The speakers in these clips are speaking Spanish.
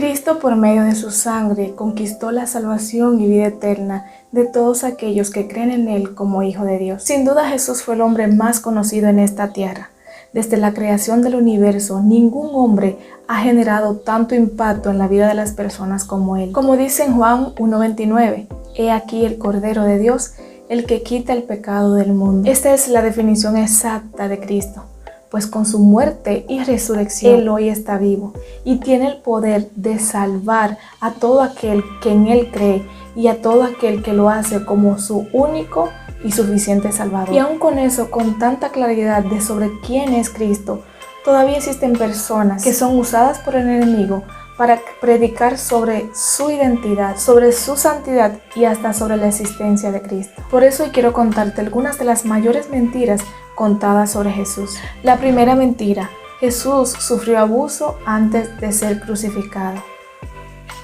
Cristo, por medio de su sangre, conquistó la salvación y vida eterna de todos aquellos que creen en Él como Hijo de Dios. Sin duda, Jesús fue el hombre más conocido en esta tierra. Desde la creación del universo, ningún hombre ha generado tanto impacto en la vida de las personas como Él. Como dice en Juan 1:29, «He aquí el Cordero de Dios, el que quita el pecado del mundo». Esta es la definición exacta de Cristo, pues con su muerte y resurrección, Él hoy está vivo y tiene el poder de salvar a todo aquel que en Él cree y a todo aquel que lo hace como su único y suficiente Salvador. Y aún con eso, con tanta claridad de sobre quién es Cristo, todavía existen personas que son usadas por el enemigo para predicar sobre su identidad, sobre su santidad y hasta sobre la existencia de Cristo. Por eso hoy quiero contarte algunas de las mayores mentiras contadas sobre Jesús. La primera mentira: Jesús sufrió abuso antes de ser crucificado.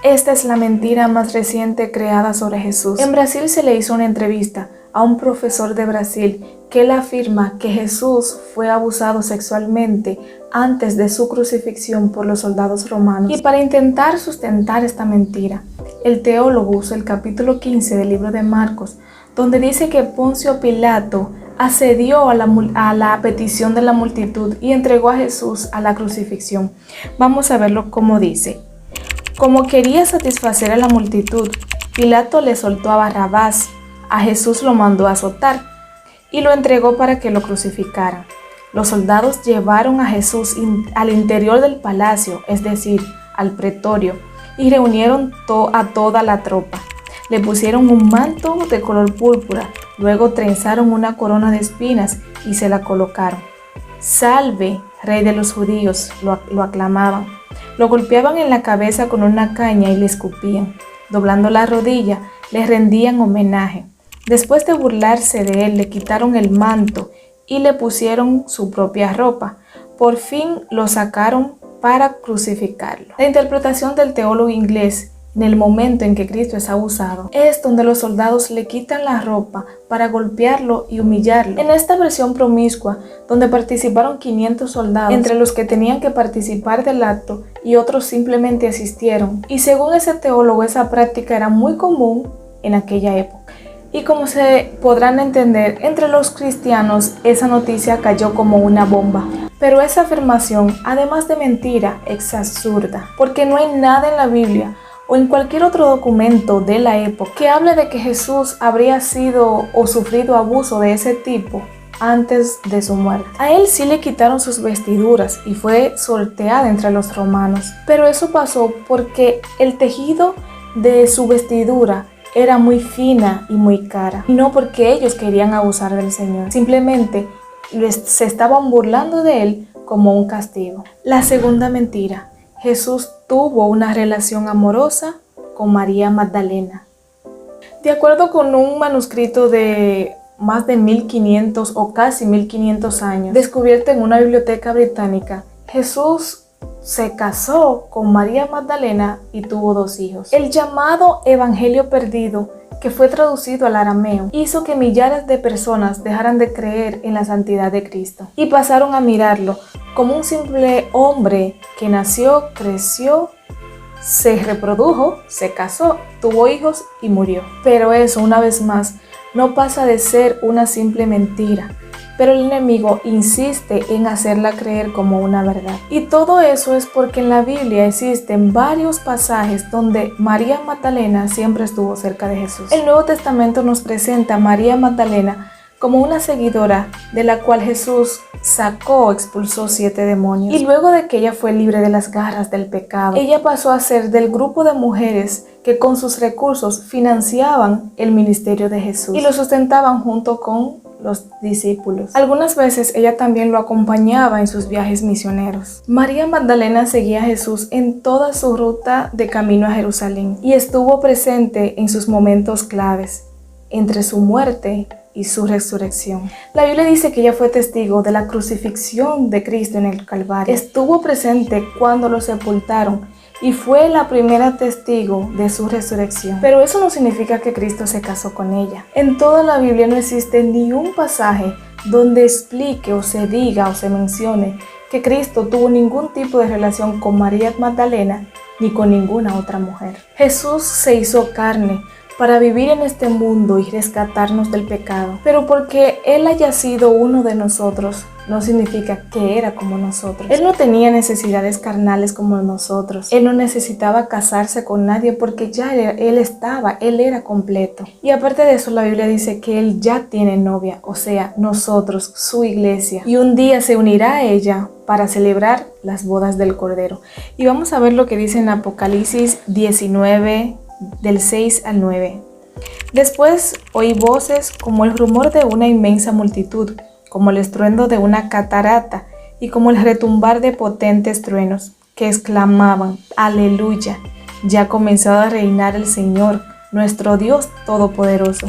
Esta es la mentira más reciente creada sobre Jesús. En Brasil se le hizo una entrevista a un profesor de Brasil que él afirma que Jesús fue abusado sexualmente antes de su crucifixión por los soldados romanos. Y para intentar sustentar esta mentira, el teólogo usa el capítulo 15 del libro de Marcos, donde dice que Poncio Pilato accedió a la petición de la multitud y entregó a Jesús a la crucifixión. Vamos a verlo como dice. Como quería satisfacer a la multitud, Pilato le soltó a Barrabás. A Jesús lo mandó a azotar y lo entregó para que lo crucificaran. Los soldados llevaron a Jesús al interior del palacio, es decir, al pretorio, y reunieron a toda la tropa. Le pusieron un manto de color púrpura, luego trenzaron una corona de espinas y se la colocaron. «Salve, Rey de los judíos», lo aclamaban. Lo golpeaban en la cabeza con una caña y le escupían. Doblando la rodilla, le rendían homenaje. Después de burlarse de él, le quitaron el manto y le pusieron su propia ropa. Por fin lo sacaron para crucificarlo. La interpretación del teólogo inglés en el momento en que Cristo es abusado es donde los soldados le quitan la ropa para golpearlo y humillarlo. En esta versión promiscua, donde participaron 500 soldados, entre los que tenían que participar del acto y otros simplemente asistieron. Y según ese teólogo, esa práctica era muy común en aquella época. Y como se podrán entender, entre los cristianos esa noticia cayó como una bomba. Pero esa afirmación, además de mentira, es absurda, porque no hay nada en la Biblia o en cualquier otro documento de la época que hable de que Jesús habría sido o sufrido abuso de ese tipo antes de su muerte. A él sí le quitaron sus vestiduras y fue sorteado entre los romanos, pero eso pasó porque el tejido de su vestidura era muy fina y muy cara, y no porque ellos querían abusar del Señor, simplemente se estaban burlando de él como un castigo. La segunda mentira: Jesús tuvo una relación amorosa con María Magdalena. De acuerdo con un manuscrito de más de 1500 o casi 1500 años, descubierto en una biblioteca británica, Jesús se casó con María Magdalena y tuvo 2 hijos. El llamado Evangelio perdido, que fue traducido al arameo, hizo que millares de personas dejaran de creer en la santidad de Cristo y pasaron a mirarlo como un simple hombre que nació, creció, se reprodujo, se casó, tuvo hijos y murió. Pero eso, una vez más, no pasa de ser una simple mentira. Pero el enemigo insiste en hacerla creer como una verdad. Y todo eso es porque en la Biblia existen varios pasajes donde María Magdalena siempre estuvo cerca de Jesús. El Nuevo Testamento nos presenta a María Magdalena como una seguidora de la cual Jesús sacó o expulsó 7 demonios. Y luego de que ella fue libre de las garras del pecado, ella pasó a ser del grupo de mujeres que con sus recursos financiaban el ministerio de Jesús y lo sustentaban junto con los discípulos. Algunas veces ella también lo acompañaba en sus viajes misioneros. María Magdalena seguía a Jesús en toda su ruta de camino a Jerusalén y estuvo presente en sus momentos claves, entre su muerte y su resurrección. La Biblia dice que ella fue testigo de la crucifixión de Cristo en el Calvario. Estuvo presente cuando lo sepultaron y fue la primera testigo de su resurrección. Pero eso no significa que Cristo se casó con ella. En toda la Biblia no existe ni un pasaje donde explique o se diga o se mencione que Cristo tuvo ningún tipo de relación con María Magdalena ni con ninguna otra mujer. Jesús se hizo carne para vivir en este mundo y rescatarnos del pecado. Pero porque Él haya sido uno de nosotros, no significa que era como nosotros. Él no tenía necesidades carnales como nosotros. Él no necesitaba casarse con nadie porque ya Él era completo. Y aparte de eso, la Biblia dice que Él ya tiene novia, o sea, nosotros, su iglesia. Y un día se unirá a ella para celebrar las bodas del Cordero. Y vamos a ver lo que dice en Apocalipsis 19, del 6 al 9. Después oí voces como el rumor de una inmensa multitud, como el estruendo de una catarata y como el retumbar de potentes truenos, que exclamaban: Aleluya, ya ha comenzado a reinar el Señor, nuestro Dios Todopoderoso.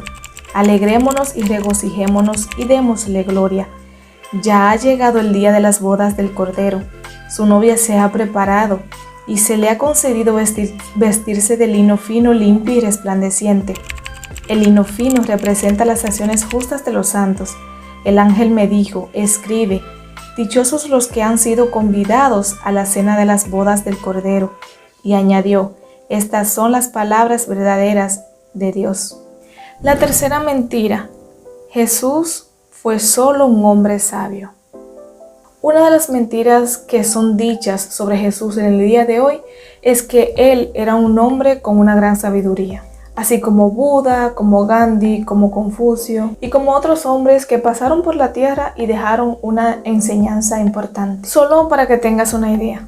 Alegrémonos y regocijémonos y démosle gloria. Ya ha llegado el día de las bodas del Cordero. Su novia se ha preparado y se le ha concedido vestirse de lino fino, limpio y resplandeciente. El lino fino representa las acciones justas de los santos. El ángel me dijo: escribe, dichosos los que han sido convidados a la cena de las bodas del Cordero. Y añadió: estas son las palabras verdaderas de Dios. La tercera mentira: Jesús fue solo un hombre sabio. Una de las mentiras que son dichas sobre Jesús en el día de hoy es que Él era un hombre con una gran sabiduría, así como Buda, como Gandhi, como Confucio y como otros hombres que pasaron por la tierra y dejaron una enseñanza importante. Solo para que tengas una idea,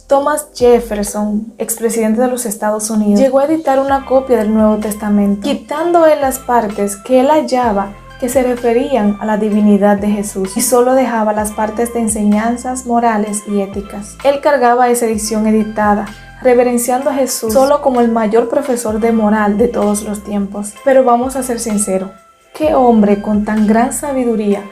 Thomas Jefferson, expresidente de los Estados Unidos, llegó a editar una copia del Nuevo Testamento, quitando en las partes que él hallaba que se referían a la divinidad de Jesús y solo dejaba las partes de enseñanzas morales y éticas. Él cargaba esa edición editada, reverenciando a Jesús solo como el mayor profesor de moral de todos los tiempos. Pero vamos a ser sinceros, ¿qué hombre con tan gran sabiduría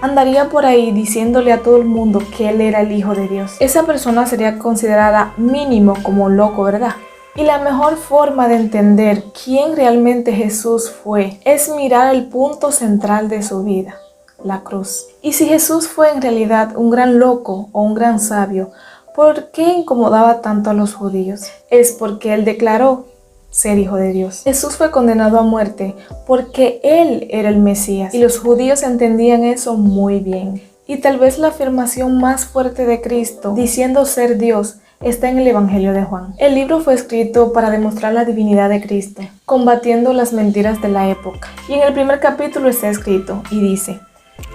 andaría por ahí diciéndole a todo el mundo que él era el Hijo de Dios? Esa persona sería considerada mínimo como loco, ¿verdad? Y la mejor forma de entender quién realmente Jesús fue es mirar el punto central de su vida, la cruz. Y si Jesús fue en realidad un gran loco o un gran sabio, ¿por qué incomodaba tanto a los judíos? Es porque Él declaró ser Hijo de Dios. Jesús fue condenado a muerte porque Él era el Mesías y los judíos entendían eso muy bien. Y tal vez la afirmación más fuerte de Cristo, diciendo ser Dios, está en el Evangelio de Juan. El libro fue escrito para demostrar la divinidad de Cristo, combatiendo las mentiras de la época. Y en el primer capítulo está escrito y dice: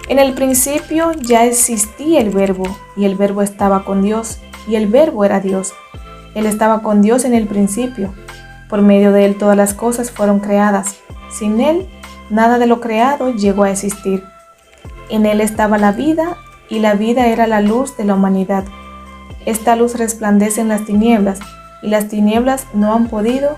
en el principio ya existía el Verbo, y el Verbo estaba con Dios, y el Verbo era Dios. Él estaba con Dios en el principio. Por medio de Él todas las cosas fueron creadas. Sin Él, nada de lo creado llegó a existir. En Él estaba la vida, y la vida era la luz de la humanidad. Esta luz resplandece en las tinieblas, y las tinieblas no han podido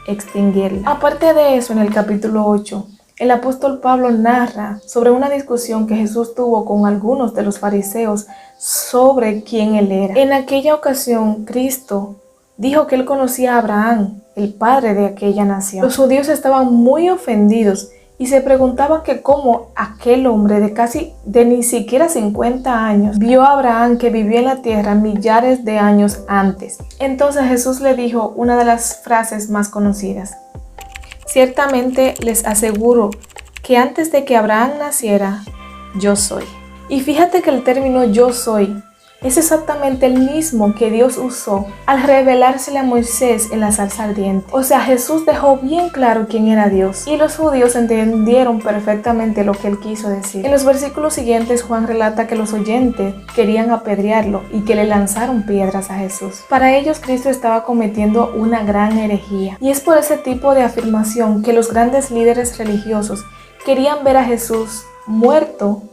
extinguirla. Aparte de eso, en el capítulo 8, el apóstol Pablo narra sobre una discusión que Jesús tuvo con algunos de los fariseos sobre quién Él era. En aquella ocasión, Cristo dijo que Él conocía a Abraham, el padre de aquella nación. Los judíos estaban muy ofendidos y se preguntaban que cómo aquel hombre de ni siquiera 50 años vio a Abraham, que vivió en la tierra millares de años antes. Entonces Jesús le dijo una de las frases más conocidas: ciertamente les aseguro que antes de que Abraham naciera, yo soy. Y fíjate que el término yo soy es exactamente el mismo que Dios usó al revelársele a Moisés en la zarza ardiente. O sea, Jesús dejó bien claro quién era Dios y los judíos entendieron perfectamente lo que Él quiso decir. En los versículos siguientes, Juan relata que los oyentes querían apedrearlo y que le lanzaron piedras a Jesús. Para ellos, Cristo estaba cometiendo una gran herejía. Y es por ese tipo de afirmación que los grandes líderes religiosos querían ver a Jesús muerto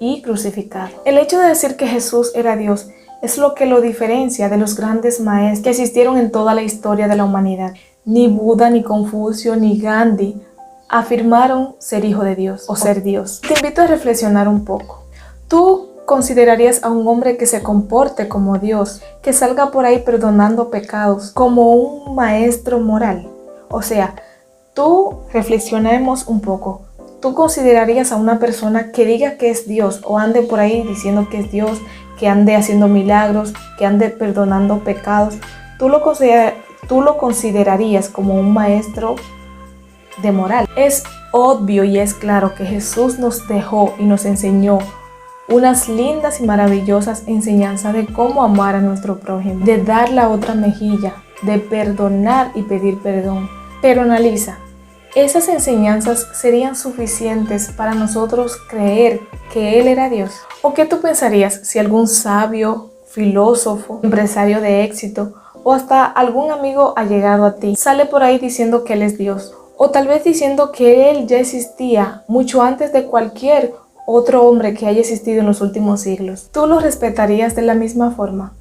y crucificado. El hecho de decir que Jesús era Dios es lo que lo diferencia de los grandes maestros que existieron en toda la historia de la humanidad. Ni Buda, ni Confucio, ni Gandhi afirmaron ser hijo de Dios o ser Dios. Te invito a reflexionar un poco. ¿Tú considerarías a un hombre que se comporte como Dios, que salga por ahí perdonando pecados, como un maestro moral? O sea, reflexionemos un poco. ¿Tú considerarías a una persona que diga que es Dios o ande por ahí diciendo que es Dios, que ande haciendo milagros, que ande perdonando pecados? tú lo considerarías como un maestro de moral. Es obvio y es claro que Jesús nos dejó y nos enseñó unas lindas y maravillosas enseñanzas de cómo amar a nuestro prójimo, de dar la otra mejilla, de perdonar y pedir perdón. Pero analiza, ¿esas enseñanzas serían suficientes para nosotros creer que Él era Dios? ¿O qué tú pensarías si algún sabio, filósofo, empresario de éxito o hasta algún amigo allegado a ti sale por ahí diciendo que Él es Dios? O tal vez diciendo que Él ya existía mucho antes de cualquier otro hombre que haya existido en los últimos siglos. ¿Tú lo respetarías de la misma forma?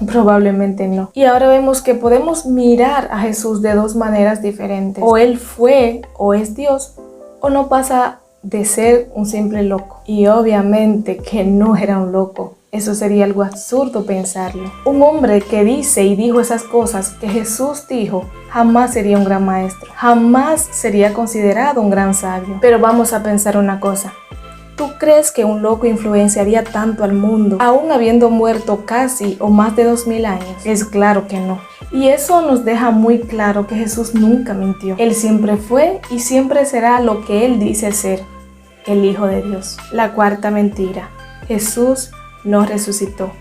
Probablemente no. Y ahora vemos que podemos mirar a Jesús de dos maneras diferentes. O Él fue o es Dios, o no pasa de ser un simple loco. Y obviamente que no era un loco. Eso sería algo absurdo pensarlo. Un hombre que dice y dijo esas cosas que Jesús dijo, jamás sería un gran maestro. Jamás sería considerado un gran sabio. Pero vamos a pensar una cosa. ¿Tú crees que un loco influenciaría tanto al mundo, aún habiendo muerto casi o más de 2000 años? Es claro que no. Y eso nos deja muy claro que Jesús nunca mintió. Él siempre fue y siempre será lo que Él dice ser, el Hijo de Dios. La cuarta mentira: Jesús no resucitó.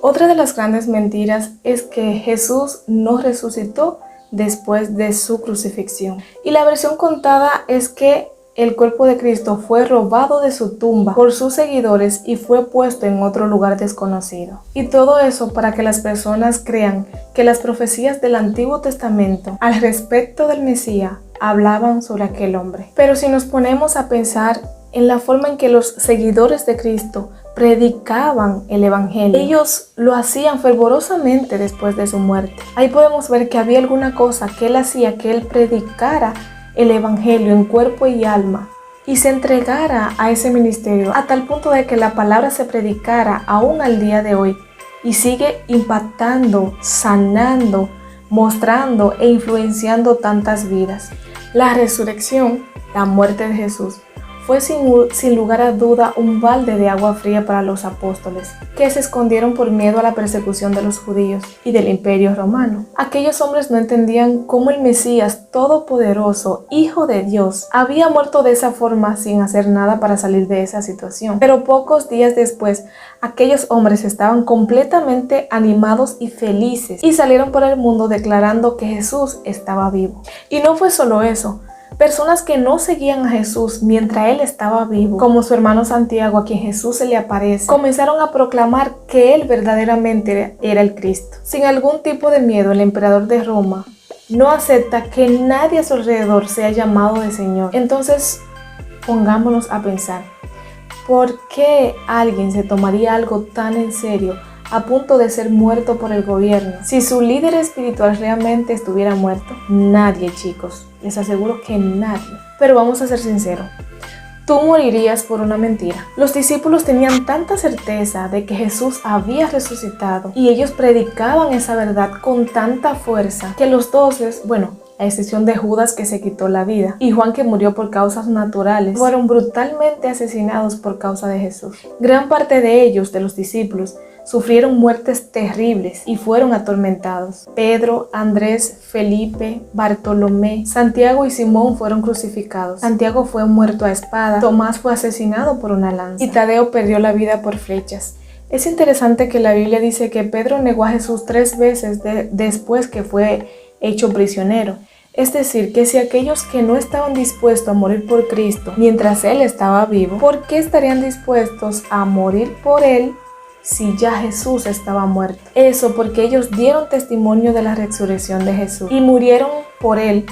Otra de las grandes mentiras es que Jesús no resucitó después de su crucifixión. Y la versión contada es que el cuerpo de Cristo fue robado de su tumba por sus seguidores y fue puesto en otro lugar desconocido. Y todo eso para que las personas crean que las profecías del Antiguo Testamento al respecto del Mesías hablaban sobre aquel hombre. Pero si nos ponemos a pensar en la forma en que los seguidores de Cristo predicaban el Evangelio, ellos lo hacían fervorosamente después de su muerte. Ahí podemos ver que había alguna cosa que Él hacía, que Él predicara el Evangelio en cuerpo y alma y se entregara a ese ministerio a tal punto de que la palabra se predicara aún al día de hoy y sigue impactando, sanando, mostrando e influenciando tantas vidas. La resurrección, la muerte de Jesús, fue sin lugar a duda un balde de agua fría para los apóstoles, que se escondieron por miedo a la persecución de los judíos y del Imperio Romano. Aquellos hombres no entendían cómo el Mesías todopoderoso, Hijo de Dios, había muerto de esa forma sin hacer nada para salir de esa situación. Pero pocos días después, aquellos hombres estaban completamente animados y felices y salieron por el mundo declarando que Jesús estaba vivo. Y no fue solo eso. Personas que no seguían a Jesús mientras Él estaba vivo, como su hermano Santiago, a quien Jesús se le aparece, comenzaron a proclamar que Él verdaderamente era el Cristo. Sin algún tipo de miedo, el emperador de Roma no acepta que nadie a su alrededor sea llamado de Señor. Entonces, pongámonos a pensar, ¿por qué alguien se tomaría algo tan en serio a punto de ser muerto por el gobierno? Si su líder espiritual realmente estuviera muerto, nadie, chicos, les aseguro que nadie. Pero vamos a ser sinceros, tú morirías por una mentira. Los discípulos tenían tanta certeza de que Jesús había resucitado y ellos predicaban esa verdad con tanta fuerza que los 12, a excepción de Judas, que se quitó la vida, y Juan, que murió por causas naturales, fueron brutalmente asesinados por causa de Jesús. Gran parte de ellos, de los discípulos, sufrieron muertes terribles y fueron atormentados. Pedro, Andrés, Felipe, Bartolomé, Santiago y Simón fueron crucificados. Santiago fue muerto a espada, Tomás fue asesinado por una lanza y Tadeo perdió la vida por flechas. Es interesante que la Biblia dice que Pedro negó a Jesús 3 veces después que fue hecho prisionero. Es decir, que si aquellos que no estaban dispuestos a morir por Cristo mientras Él estaba vivo, ¿por qué estarían dispuestos a morir por Él si ya Jesús estaba muerto? Eso porque ellos dieron testimonio de la resurrección de Jesús y murieron por Él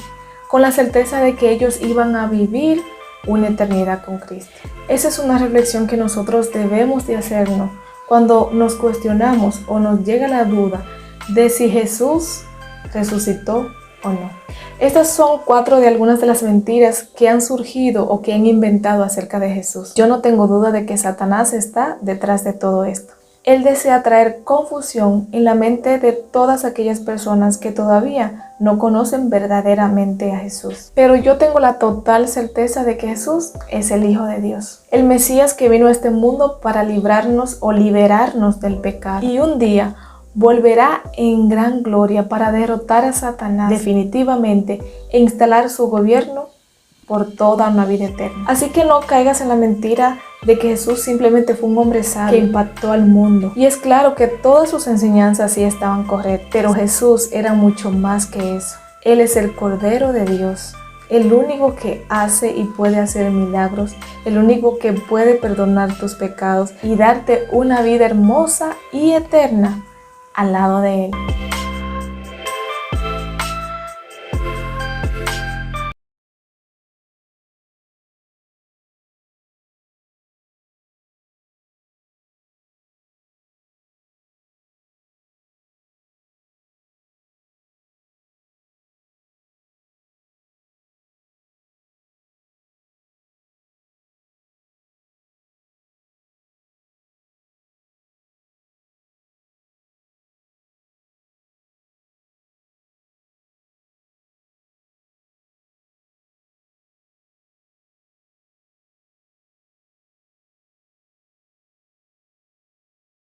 con la certeza de que ellos iban a vivir una eternidad con Cristo. Esa es una reflexión que nosotros debemos de hacernos cuando nos cuestionamos o nos llega la duda de si Jesús resucitó o no. Estas son 4 de algunas de las mentiras que han surgido o que han inventado acerca de Jesús. Yo no tengo duda de que Satanás está detrás de todo esto. Él desea traer confusión en la mente de todas aquellas personas que todavía no conocen verdaderamente a Jesús. Pero yo tengo la total certeza de que Jesús es el Hijo de Dios, el Mesías que vino a este mundo para librarnos o liberarnos del pecado. Y un día volverá en gran gloria para derrotar a Satanás definitivamente e instalar su gobierno por toda una vida eterna. Así que no caigas en la mentira de que Jesús simplemente fue un hombre sabio que impactó al mundo. Y es claro que todas sus enseñanzas sí estaban correctas, pero Jesús era mucho más que eso. Él es el Cordero de Dios, el único que hace y puede hacer milagros, el único que puede perdonar tus pecados y darte una vida hermosa y eterna al lado de Él.